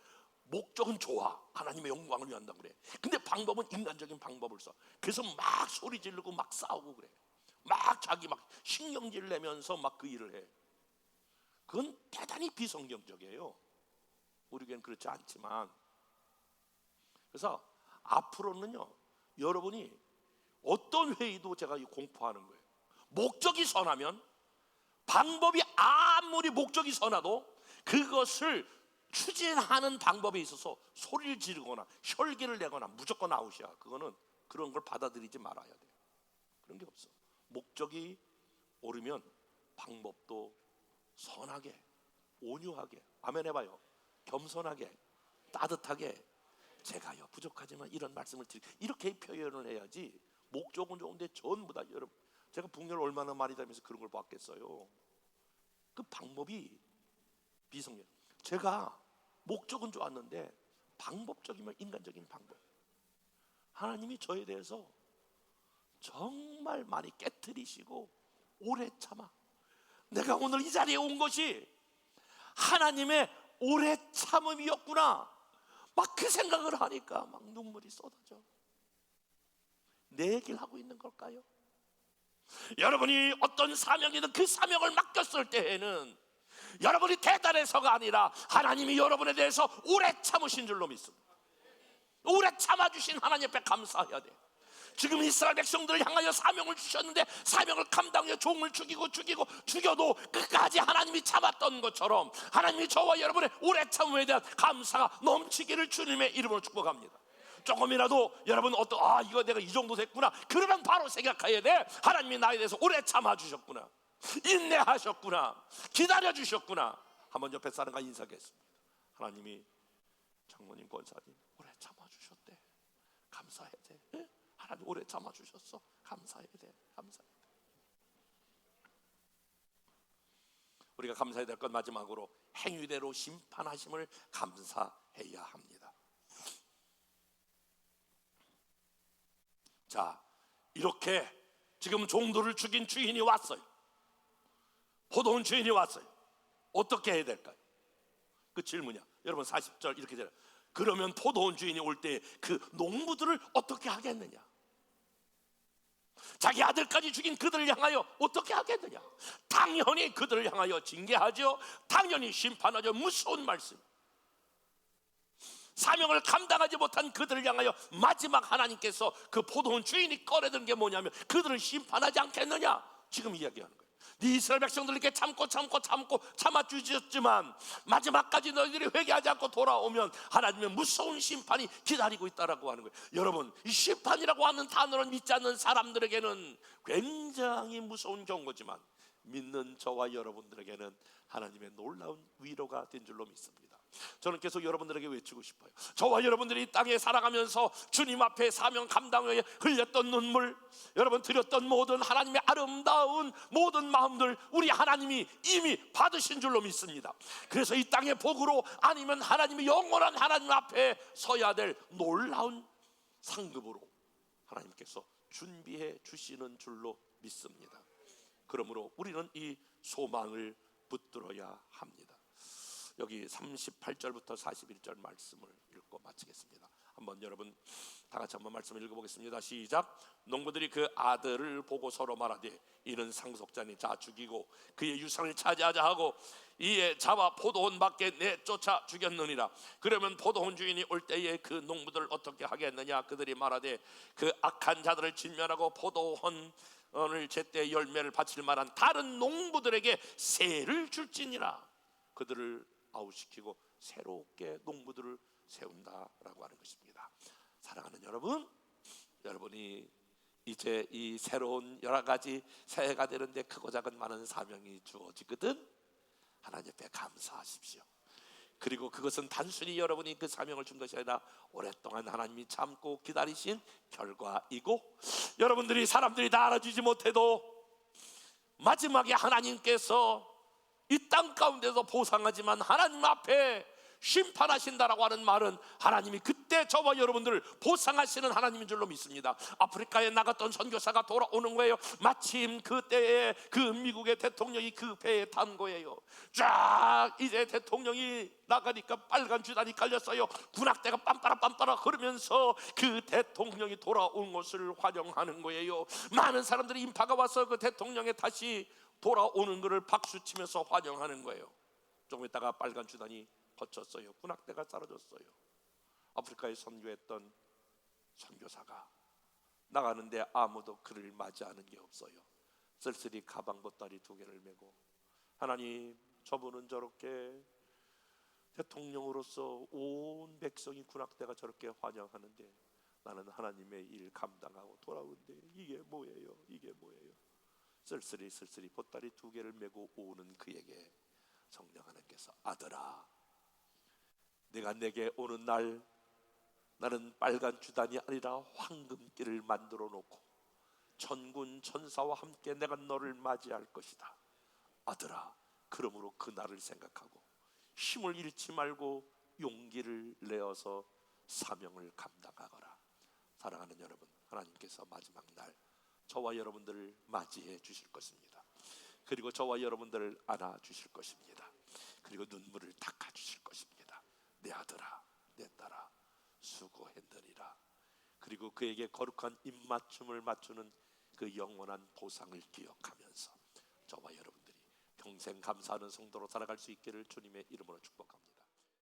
목적은 좋아, 하나님의 영광을 위한다고 그래. 근데 방법은 인간적인 방법을 써. 그래서 막 소리 지르고 막 싸우고 그래. 막 자기 막 신경질 내면서 막 그 일을 해. 그건 대단히 비성경적이에요. 우리 교회는 그렇지 않지만. 그래서 앞으로는요, 여러분이 어떤 회의도 제가 공포하는 거예요. 목적이 선하면, 방법이 아무리 목적이 선하도 그것을 추진하는 방법에 있어서 소리를 지르거나 혈기를 내거나 무조건 아웃이야. 그거는 그런 걸 받아들이지 말아야 돼요. 그런 게 없어. 목적이 옳으면 방법도 선하게, 온유하게, 아멘 해봐요, 겸손하게, 따뜻하게, 제가요 부족하지만 이런 말씀을 드리고, 이렇게 표현을 해야지. 목적은 좋은데 전부 다, 여러분, 제가 북녘을 얼마나 많이 다니면서 그런 걸 봤겠어요. 그 방법이 비성경. 제가 목적은 좋았는데 방법적이면 인간적인 방법. 하나님이 저에 대해서 정말 많이 깨트리시고 오래 참아. 내가 오늘 이 자리에 온 것이 하나님의 오래 참음이었구나, 막 그 생각을 하니까 막 눈물이 쏟아져. 내 얘기를 하고 있는 걸까요? 여러분이 어떤 사명이든 그 사명을 맡겼을 때에는 여러분이 대단해서가 아니라 하나님이 여러분에 대해서 오래 참으신 줄로 믿습니다. 오래 참아주신 하나님 앞에 감사해야 돼. 지금 이스라엘 백성들을 향하여 사명을 주셨는데, 사명을 감당해 종을 죽여도 끝까지 하나님이 참았던 것처럼, 하나님이 저와 여러분의 오래 참음에 대한 감사가 넘치기를 주님의 이름으로 축복합니다. 조금이라도 여러분 이거 내가 이 정도 됐구나, 그러면 바로 생각해야 돼. 하나님이 나에 대해서 오래 참아주셨구나, 인내하셨구나, 기다려주셨구나. 한번 옆에 사람과 인사하겠습니다. 하나님이 장로님, 권사님 오래 참아주셨대. 감사해야 돼. 네? 하나님 오래 참아주셨어. 감사해야 돼. 감사해야 돼. 우리가 감사해야 될 것, 마지막으로 행위대로 심판하심을 감사해야 합니다. 자, 이렇게 지금 종들을 죽인 주인이 왔어요. 포도원 주인이 왔어요. 어떻게 해야 될까요? 그 질문이야. 여러분 40절 이렇게 돼요. 그러면 포도원 주인이 올 때 그 농부들을 어떻게 하겠느냐? 자기 아들까지 죽인 그들을 향하여 어떻게 하겠느냐? 당연히 그들을 향하여 징계하죠. 당연히 심판하죠. 무서운 말씀. 사명을 감당하지 못한 그들을 향하여 마지막 하나님께서 그 포도원 주인이 꺼내든 게 뭐냐면, 그들을 심판하지 않겠느냐? 지금 이야기하는 거예요. 네 이스라엘 백성들 이렇게 참고 참아주셨지만 마지막까지 너희들이 회개하지 않고 돌아오면 하나님의 무서운 심판이 기다리고 있다라고 하는 거예요. 여러분, 이 심판이라고 하는 단어를 믿지 않는 사람들에게는 굉장히 무서운 경고지만, 믿는 저와 여러분들에게는 하나님의 놀라운 위로가 된 줄로 믿습니다. 저는 계속 여러분들에게 외치고 싶어요. 저와 여러분들이 이 땅에 살아가면서 주님 앞에 사명 감당에 흘렸던 눈물, 여러분 드렸던 모든 하나님의 아름다운 모든 마음들, 우리 하나님이 이미 받으신 줄로 믿습니다. 그래서 이 땅의 복으로, 아니면 하나님의 영원한 하나님 앞에 서야 될 놀라운 상급으로 하나님께서 준비해 주시는 줄로 믿습니다. 그러므로 우리는 이 소망을 붙들어야 합니다. 여기 38절부터 41절 말씀을 읽고 마치겠습니다. 한번 여러분 다 같이 한번 말씀을 읽어보겠습니다. 시작. 농부들이 그 아들을 보고 서로 말하되, 이는 상속자니 자 죽이고 그의 유산을 차지하자 하고 이에 잡아 포도원 밖에 내쫓아 죽였느니라. 그러면 포도원 주인이 올 때에 그 농부들을 어떻게 하겠느냐? 그들이 말하되 그 악한 자들을 진멸하고 포도원 오늘 제때 열매를 바칠 만한 다른 농부들에게 세를 줄지니라. 그들을 아웃시키고 새롭게 농부들을 세운다라고 하는 것입니다. 사랑하는 여러분, 여러분이 이제 이 새로운 여러 가지 새해가 되는데 크고 작은 많은 사명이 주어지거든. 하나님 앞에 감사하십시오. 그리고 그것은 단순히 여러분이 그 사명을 준 것이 아니라 오랫동안 하나님이 참고 기다리신 결과이고, 여러분들이 사람들이 다 알아주지 못해도 마지막에 하나님께서 이 땅 가운데서 보상하지만 하나님 앞에 심판하신다라고 하는 말은 하나님이 그때 저와 여러분들을 보상하시는 하나님인 줄로 믿습니다. 아프리카에 나갔던 선교사가 돌아오는 거예요. 마침 그때에 그 미국의 대통령이 그 배에 탄 거예요. 쫙 이제 대통령이 나가니까 빨간 주단이 깔렸어요. 군악대가 빰빠라 흐르면서 그 대통령이 돌아온 것을 환영하는 거예요. 많은 사람들이 인파가 와서 그 대통령의 다시 돌아오는 것을 박수치면서 환영하는 거예요. 조금 있다가 빨간 주단이 거쳤어요. 군악대가 사라졌어요. 아프리카에 선교했던 선교사가 나가는데 아무도 그를 맞이하는 게 없어요. 쓸쓸히 가방 보따리 2개를 메고, 하나님, 저분은 저렇게 대통령으로서 온 백성이 군악대가 저렇게 환영하는데 나는 하나님의 일 감당하고 돌아오는데 이게 뭐예요? 이게 뭐예요? 쓸쓸히 보따리 2개를 메고 오는 그에게 성령 하나님께서, 아들아, 내가 내게 오는 날 나는 빨간 주단이 아니라 황금길을 만들어 놓고 천군 천사와 함께 내가 너를 맞이할 것이다. 아들아, 그러므로 그 날을 생각하고 힘을 잃지 말고 용기를 내어서 사명을 감당하거라. 사랑하는 여러분, 하나님께서 마지막 날 저와 여러분들을 맞이해 주실 것입니다. 그리고 저와 여러분들을 안아 주실 것입니다. 그리고 눈물을 닦아 주실 것입니다. 내 아들아, 내 딸아, 수고했느니라. 그리고 그에게 거룩한 입맞춤을 맞추는 그 영원한 보상을 기억하면서 저와 여러분들이 평생 감사하는 성도로 살아갈 수 있기를 주님의 이름으로 축복합니다.